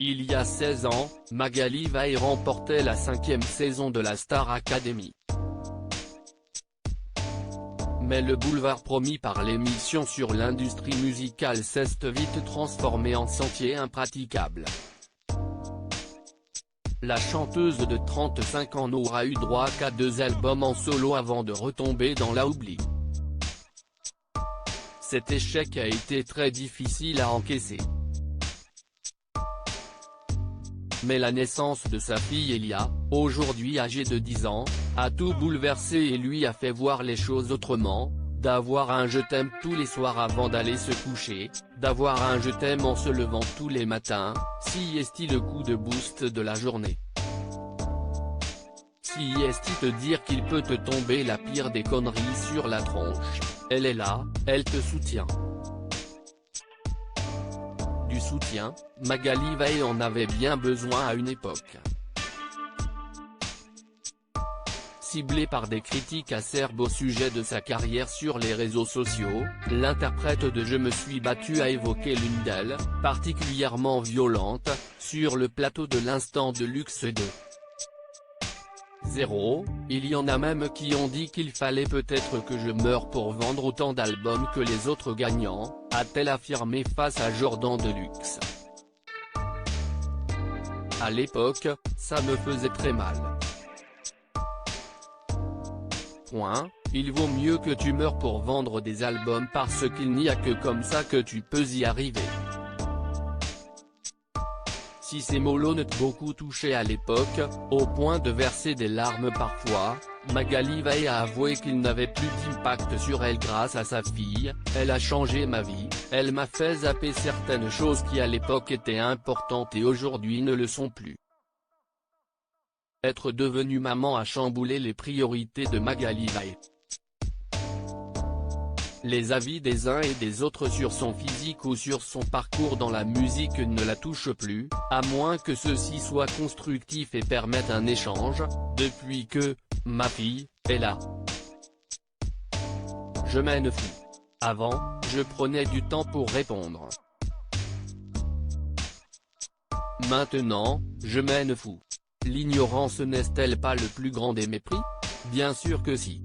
Il y a 16 ans, Magali Vaille remportait la 5e saison de la Star Academy. Mais le boulevard promis par l'émission sur l'industrie musicale s'est vite transformé en sentier impraticable. La chanteuse de 35 ans n'aura eu droit qu'à 2 albums en solo avant de retomber dans l'oubli. Cet échec a été très difficile à encaisser. Mais la naissance de sa fille Elia, aujourd'hui âgée de 10 ans, a tout bouleversé et lui a fait voir les choses autrement, d'avoir un je t'aime tous les soirs avant d'aller se coucher, d'avoir un je t'aime en se levant tous les matins, si est-il le coup de boost de la journée. Si est-il te dire qu'il peut te tomber la pire des conneries sur la tronche, elle est là, elle te soutient. Du soutien, Magali Vaille en avait bien besoin à une époque. Ciblée par des critiques acerbes au sujet de sa carrière sur les réseaux sociaux, l'interprète de Je me suis battue a évoqué l'une d'elles, particulièrement violente, sur le plateau de l'Instant de Luxe 2. 0, il y en a même qui ont dit qu'il fallait peut-être que je meure pour vendre autant d'albums que les autres gagnants, a-t-elle affirmé face à Jordan Deluxe. À l'époque, ça me faisait très mal. Il vaut mieux que tu meures pour vendre des albums parce qu'il n'y a que comme ça que tu peux y arriver. Si ces mots l'ont beaucoup touché à l'époque, au point de verser des larmes parfois, Magali Vaille a avoué qu'il n'avait plus d'impact sur elle grâce à sa fille. Elle a changé ma vie, elle m'a fait zapper certaines choses qui à l'époque étaient importantes et aujourd'hui ne le sont plus. Être devenue maman a chamboulé les priorités de Magali Vaille. Les avis des uns et des autres sur son physique ou sur son parcours dans la musique ne la touchent plus, à moins que ceux-ci soient constructifs et permettent un échange, depuis que « ma fille » est là. Je m'en fous. Avant, je prenais du temps pour répondre. Maintenant, je m'en fous. L'ignorance n'est-elle pas le plus grand des mépris? Bien sûr que si.